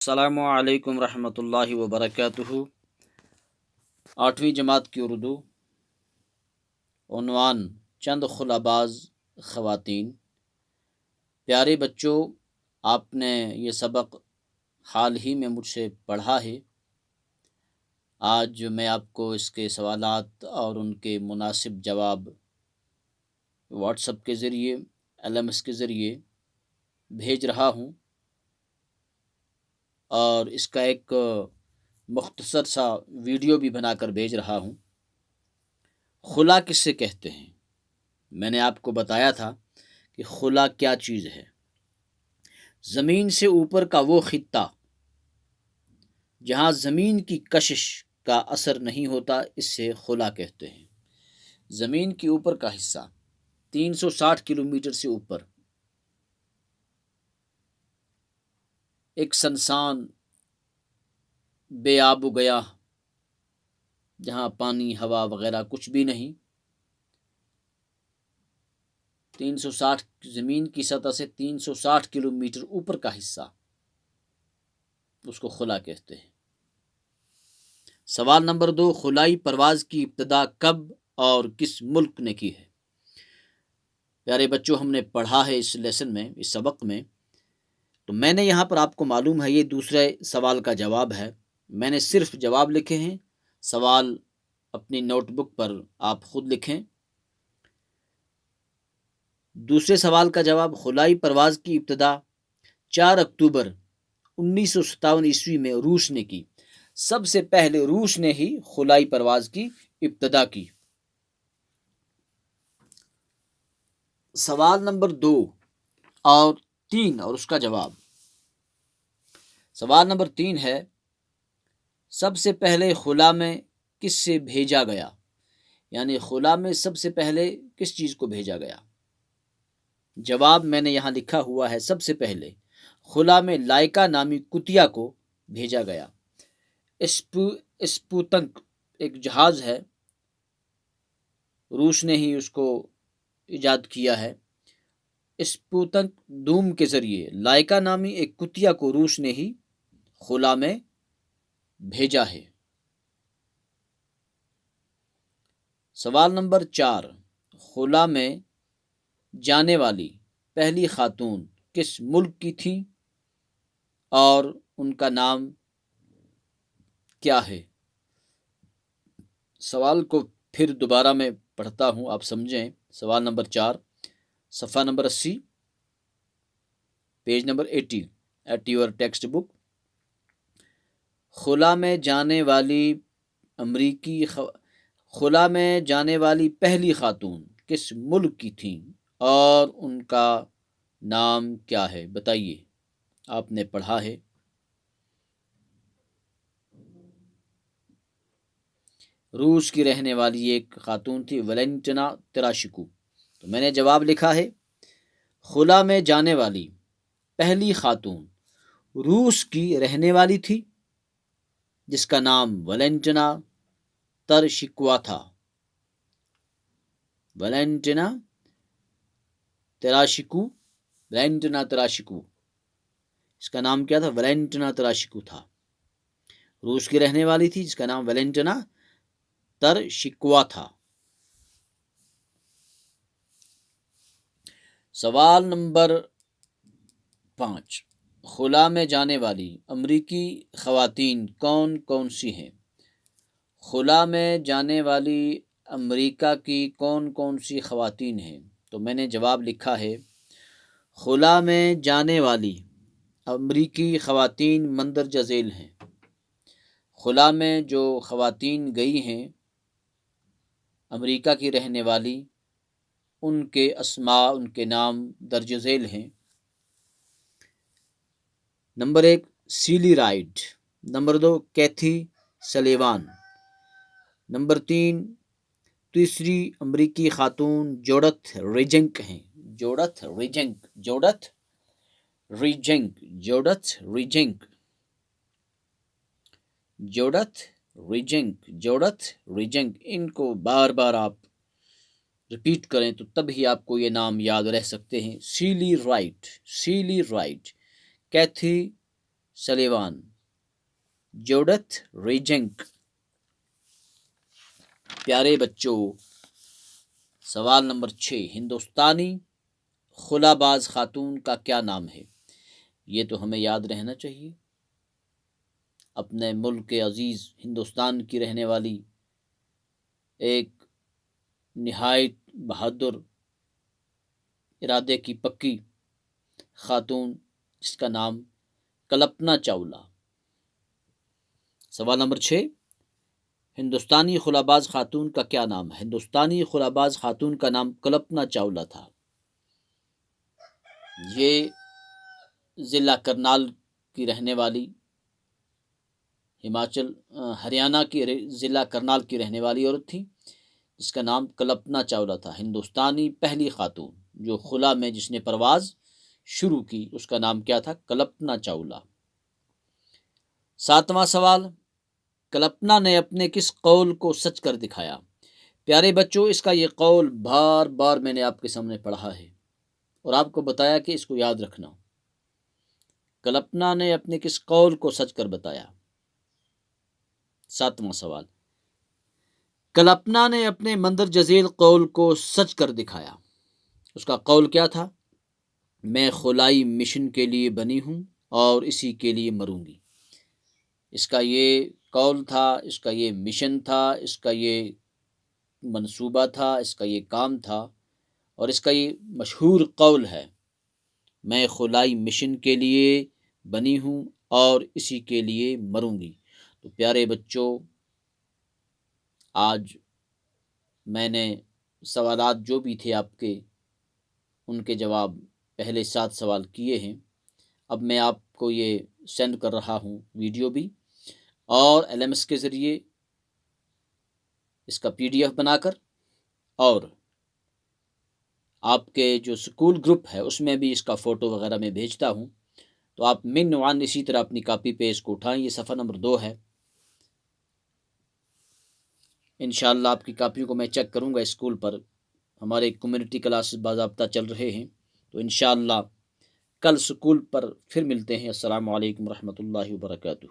السلام علیکم ورحمۃ اللہ وبرکاتہ۔ 8ویں جماعت کی اردو، عنوان چند خلاباز خواتین۔ پیارے بچوں، آپ نے یہ سبق حال ہی میں مجھ سے پڑھا ہے۔ آج میں آپ کو اس کے سوالات اور ان کے مناسب جواب واٹس ایپ کے ذریعے LMS کے ذریعے بھیج رہا ہوں، اور اس کا ایک مختصر سا ویڈیو بھی بنا کر بھیج رہا ہوں۔ خلا کس سے کہتے ہیں؟ میں نے آپ کو بتایا تھا کہ خلا کیا چیز ہے۔ زمین سے اوپر کا وہ خطہ جہاں زمین کی کشش کا اثر نہیں ہوتا، اس سے خلا کہتے ہیں۔ زمین کے اوپر کا حصہ 360 کلومیٹر سے اوپر ایک سنسان بے آب و گیا، جہاں پانی ہوا وغیرہ کچھ بھی نہیں، 360 زمین کی سطح سے 360 کلومیٹر اوپر کا حصہ، اس کو خلا کہتے ہیں۔ سوال نمبر 2، خلائی پرواز کی ابتدا کب اور کس ملک نے کی ہے؟ پیارے بچوں، ہم نے پڑھا ہے اس لیسن میں، اس سبق میں، تو میں نے یہاں پر آپ کو معلوم ہے یہ دوسرے سوال کا جواب ہے۔ میں نے صرف جواب لکھے ہیں، سوال اپنی نوٹ بک پر آپ خود لکھیں۔ دوسرے سوال کا جواب، خلائی پرواز کی ابتدا 4 اکتوبر 1957 عیسوی میں روس نے کی۔ سب سے پہلے روس نے ہی خلائی پرواز کی ابتدا کی۔ سوال نمبر 2 اور 3 اور اس کا جواب۔ سوال نمبر 3 ہے، سب سے پہلے خلا میں کس سے بھیجا گیا؟ یعنی خلا میں سب سے پہلے کس چیز کو بھیجا گیا؟ جواب میں نے یہاں لکھا ہوا ہے، سب سے پہلے خلا میں لائکا نامی کتیا کو بھیجا گیا۔ اسپوتنک ایک جہاز ہے، روس نے ہی اس کو ایجاد کیا ہے۔ اسپوتنک دوم کے ذریعے لائکا نامی ایک کتیا کو روس نے ہی خلا میں بھیجا ہے۔ سوال نمبر 4، خلا میں جانے والی پہلی خاتون کس ملک کی تھی اور ان کا نام کیا ہے؟ سوال کو پھر دوبارہ میں پڑھتا ہوں، آپ سمجھیں۔ سوال نمبر 4، صفحہ number 80، page number 80 at your textbook. خلا میں جانے والی پہلی خاتون کس ملک کی تھیں اور ان کا نام کیا ہے؟ بتائیے، آپ نے پڑھا ہے۔ روس کی رہنے والی ایک خاتون تھی، ویلنٹینا تراشکو۔ تو میں نے جواب لکھا ہے، خلا میں جانے والی پہلی خاتون روس کی رہنے والی تھی، جس کا نام ویلنٹینا تراشکوا تھا۔ ویلنٹینا تراشکو، اس کا نام کیا تھا؟ ویلنٹینا تراشکو تھا۔ روس کی رہنے والی تھی، جس کا نام ویلنٹینا تراشکوا تھا۔ سوال نمبر 5، خلا میں جانے والی امریکی خواتین کون کون سی ہیں؟ خلا میں جانے والی امریکہ کی کون کون سی خواتین ہیں؟ تو میں نے جواب لکھا ہے، خلا میں جانے والی امریکی خواتین مندرجہ ذیل ہیں۔ خلا میں جو خواتین گئی ہیں امریکہ کی رہنے والی، ان کے اسماء، ان کے نام درج ذیل ہیں۔ Number 1 Sally Ride, number 2 Kathy Sullivan, number 3 تیسری امریکی خاتون جوڈتھ ریجنک ہیں۔ جوڈتھ ریجنک، ان کو بار بار آپ ریپیٹ کریں تو تب ہی آپ کو یہ نام یاد رہ سکتے ہیں۔ سیلی رائٹ، کیتھی سلیوان، جوڈتھ ریجنک۔ پیارے بچوں، سوال نمبر 6، ہندوستانی خلا باز خاتون کا کیا نام ہے؟ یہ تو ہمیں یاد رہنا چاہیے۔ اپنے ملک عزیز ہندوستان کی رہنے والی ایک نہایت بہادر، ارادے کی پکی خاتون، جس کا نام کلپنا چاولہ۔ سوال نمبر 6، ہندوستانی خلا باز خاتون کا کیا نام ہے؟ ہندوستانی خلا باز خاتون کا نام کلپنا چاولہ تھا۔ یہ ضلع کرنال کی رہنے والی، ہریانہ کی ضلع کرنال کی رہنے والی عورت تھی، جس کا نام کلپنا چاولہ تھا۔ ہندوستانی پہلی خاتون جو خلا میں جس نے پرواز شروع کی، اس کا نام کیا تھا؟ کلپنا چاولہ۔ 7واں سوال، کلپنا نے اپنے کس قول کو سچ کر دکھایا؟ پیارے بچوں، اس کا یہ قول بار بار میں نے آپ کے سامنے پڑھا ہے اور آپ کو بتایا کہ اس کو یاد رکھنا۔ کلپنا نے اپنے کس قول کو سچ کر بتایا؟ 7واں سوال، کلپنا نے اپنے مندرجہ ذیل قول کو سچ کر دکھایا۔ اس کا قول کیا تھا؟ میں خلائی مشن کے لیے بنی ہوں اور اسی کے لیے مروں گی۔ اس کا یہ قول تھا، اس کا یہ مشن تھا، اس کا یہ منصوبہ تھا، اس کا یہ کام تھا، اور اس کا یہ مشہور قول ہے، میں خلائی مشن کے لیے بنی ہوں اور اسی کے لیے مروں گی۔ تو پیارے بچوں، آج میں نے سوالات جو بھی تھے آپ کے، ان کے جواب پہلے 7 سوال کیے ہیں۔ اب میں آپ کو یہ سینڈ کر رہا ہوں ویڈیو بھی، اور LMS کے ذریعے اس کا PDF بنا کر، اور آپ کے جو سکول گروپ ہے اس میں بھی اس کا فوٹو وغیرہ میں بھیجتا ہوں۔ تو آپ من وان اسی طرح اپنی کاپی پہ اس کو اٹھائیں۔ یہ صفحہ نمبر 2 ہے۔ انشاءاللہ آپ کی کاپیوں کو میں چیک کروں گا اسکول پر۔ ہمارے کمیونٹی کلاسز باضابطہ چل رہے ہیں، تو انشاءاللہ کل سکول پر پھر ملتے ہیں۔ السلام علیکم ورحمۃ اللہ وبرکاتہ۔